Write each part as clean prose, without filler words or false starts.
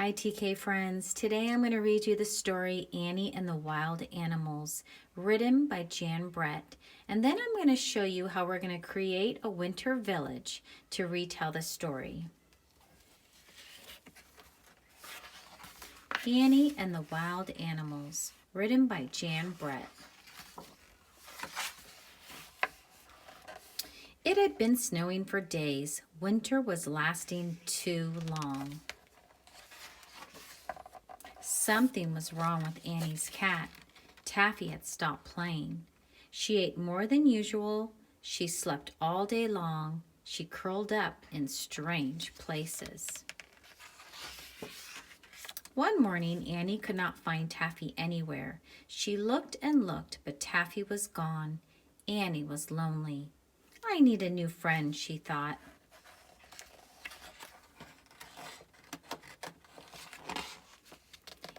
Hi TK friends, today I'm going to read you the story Annie and the Wild Animals, written by Jan Brett, and then I'm going to show you how we're going to create a winter village to retell the story. Annie and the Wild Animals, written by Jan Brett. It had been snowing for days. Winter was lasting too long. Something was wrong with Annie's cat. Taffy had stopped playing. She ate more than usual. She slept all day long. She curled up in strange places. One morning, Annie could not find Taffy anywhere. She looked and looked, but Taffy was gone. Annie was lonely. I need a new friend, she thought.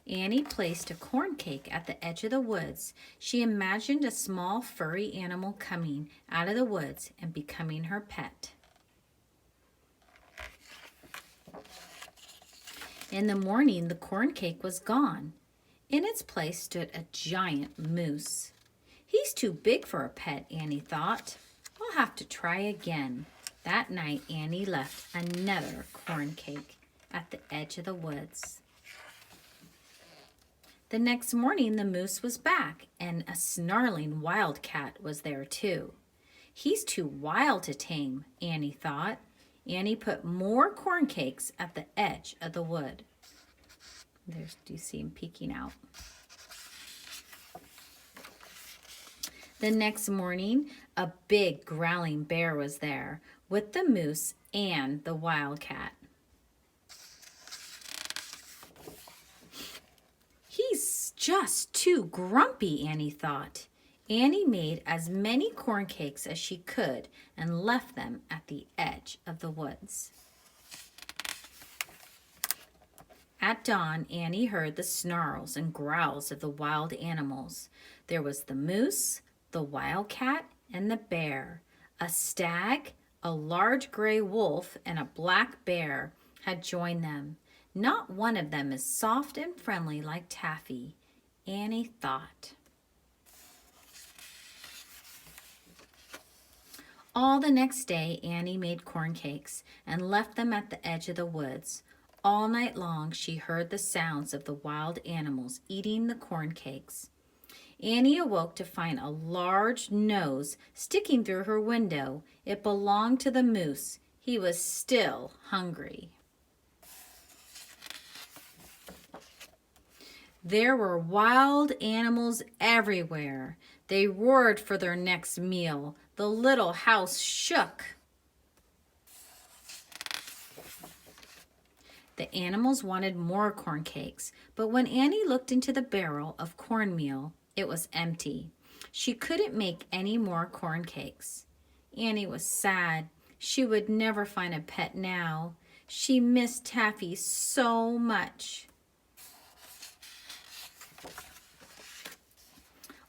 Annie placed a corn cake at the edge of the woods. She imagined a small furry animal coming out of the woods and becoming her pet. In the morning, the corn cake was gone. In its place stood a giant moose. He's too big for a pet, Annie thought. I'll have to try again. That night, Annie left another corn cake at the edge of the woods. The next morning, the moose was back, and a snarling wildcat was there too. He's too wild to tame, Annie thought. Annie put more corn cakes at the edge of the wood. Do you see him peeking out? The next morning, a big growling bear was there with the moose and the wildcat. He's just too grumpy, Annie thought. Annie made as many corn cakes as she could and left them at the edge of the woods. At dawn, Annie heard the snarls and growls of the wild animals. There was the moose, the wildcat, and the bear. A stag, a large gray wolf, and a black bear had joined them. Not one of them is soft and friendly like Taffy, Annie thought. All the next day, Annie made corn cakes and left them at the edge of the woods. All night long, she heard the sounds of the wild animals eating the corn cakes. Annie awoke to find a large nose sticking through her window. It belonged to the moose. He was still hungry. There were wild animals everywhere. They roared for their next meal. The little house shook. The animals wanted more corn cakes, but when Annie looked into the barrel of cornmeal, it was empty. She couldn't make any more corn cakes. Annie was sad. She would never find a pet now. She missed Taffy so much.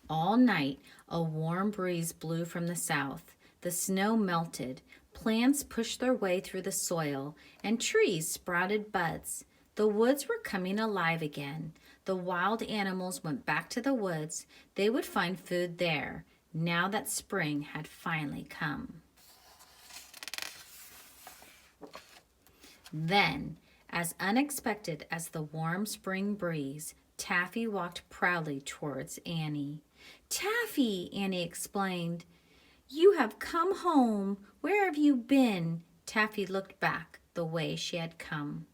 All night, a warm breeze blew from the south. The snow melted. Plants pushed their way through the soil, and trees sprouted buds. The woods were coming alive again. The wild animals went back to the woods. They would find food there, now that spring had finally come. Then, as unexpected as the warm spring breeze, Taffy walked proudly towards Annie. "Taffy," Annie explained, "you have come home. Where have you been?" Taffy looked back the way she had come.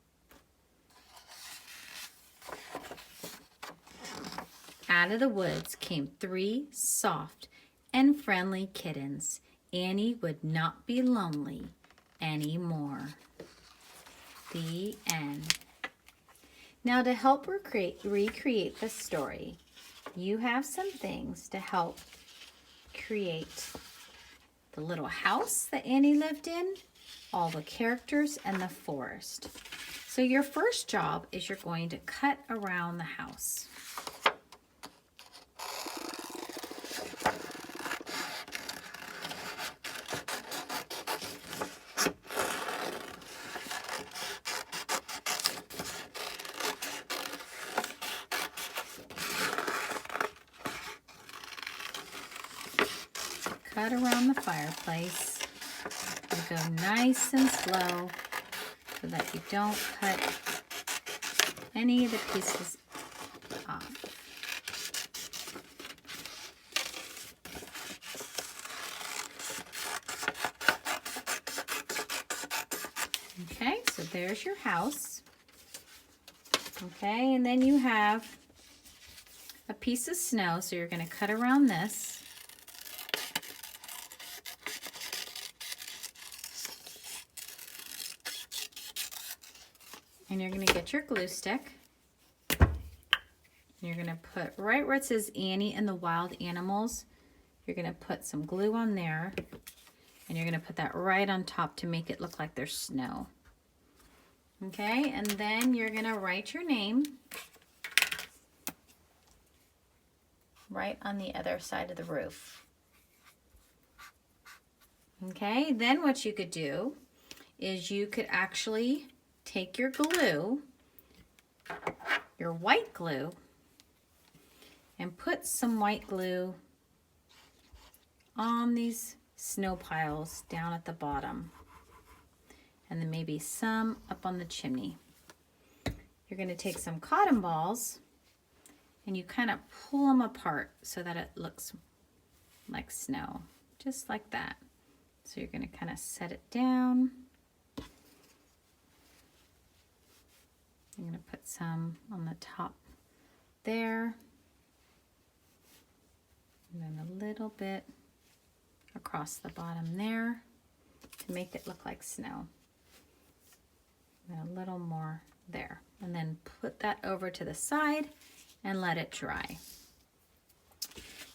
Out of the woods came 3 soft and friendly kittens. Annie would not be lonely anymore. The end. Now, to help recreate the story, you have some things to help create the little house that Annie lived in, all the characters, and the forest. So your first job is you're going to cut around the house. cut around the fireplace. And go nice and slow so that you don't cut any of the pieces off. Okay, so there's your house. Okay, and then you have a piece of snow, so you're going to cut around this. And you're going to get your glue stick. And you're going to put right where it says Annie and the Wild Animals, you're going to put some glue on there. And you're going to put that right on top to make it look like there's snow. Okay, and then you're going to write your name right on the other side of the roof. Okay, then what you could do is you could actually take your glue, your white glue, and put some white glue on these snow piles down at the bottom. And then maybe some up on the chimney. You're going to take some cotton balls and you kind of pull them apart so that it looks like snow, just like that. So you're going to kind of set it down. I'm going to put some on the top there. And then a little bit across the bottom there to make it look like snow. And a little more there. And then put that over to the side and let it dry.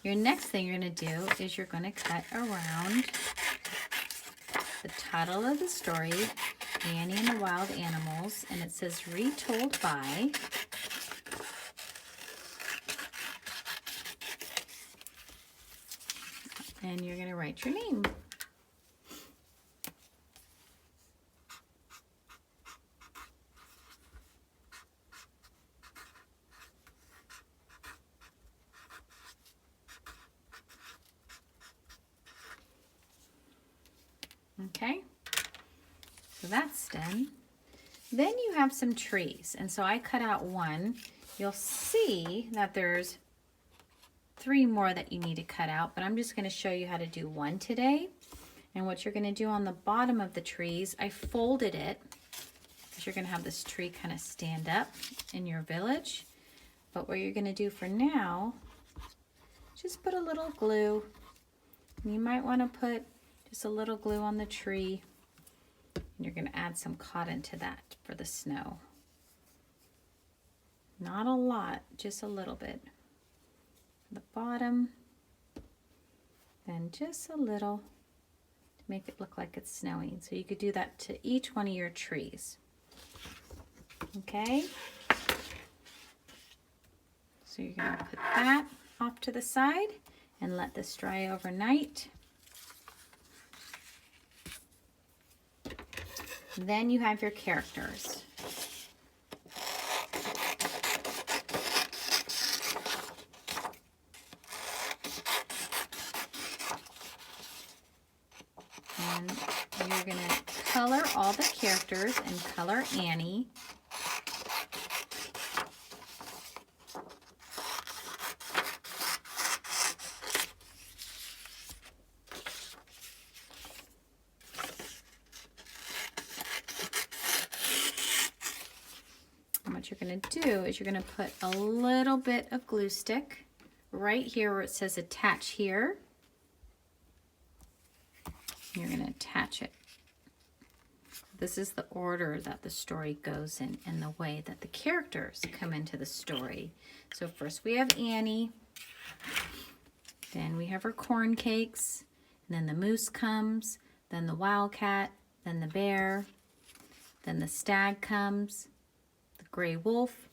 Your next thing you're going to do is you're going to cut around the title of the story, Annie and the Wild Animals, and it says Retold by. And you're going to write your name. Okay, so that's done. Then you have some trees, and so I cut out one. You'll see that there's 3 more that you need to cut out, but I'm just going to show you how to do one today. And what you're going to do on the bottom of the trees, I folded it because you're going to have this tree kind of stand up in your village. But what you're going to do for now, just put a little glue. You might want to put just a little glue on the tree. And you're going to add some cotton to that for the snow. Not a lot, just a little bit. The bottom, then just a little to make it look like it's snowing. So you could do that to each one of your trees. Okay? So you're going to put that off to the side and let this dry overnight. Then you have your characters. And you're going to color all the characters and color Annie. What you're going to do is you're going to put a little bit of glue stick right here where it says attach here. You're going to attach it. This is the order that the story goes in and the way that the characters come into the story. So first we have Annie, then we have her corn cakes, and then the moose comes, then the wildcat, then the bear, then the stag comes, gray wolf.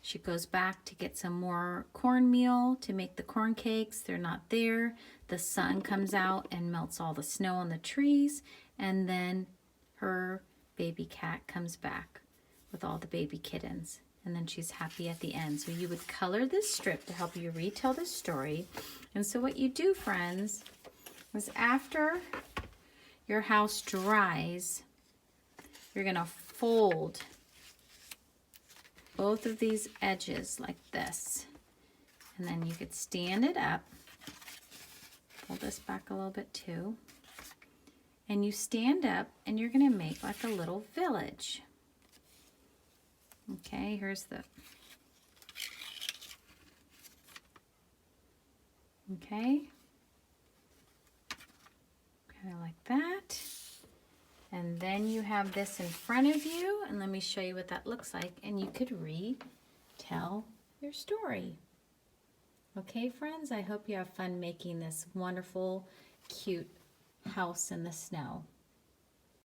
She goes back to get some more cornmeal to make the corn cakes. They're not there. The sun comes out and melts all the snow on the trees. And then her baby cat comes back with all the baby kittens. And then she's happy at the end. So you would color this strip to help you retell the story. And so what you do, friends, is after your house dries, you're going to fold both of these edges like this. And then you could stand it up. Pull this back a little bit too. And you stand up and you're going to make like a little village. Okay, here's the... Okay. Kind of like that. And then you have this in front of you, and let me show you what that looks like, and you could retell your story. Okay, friends, I hope you have fun making this wonderful, cute house in the snow.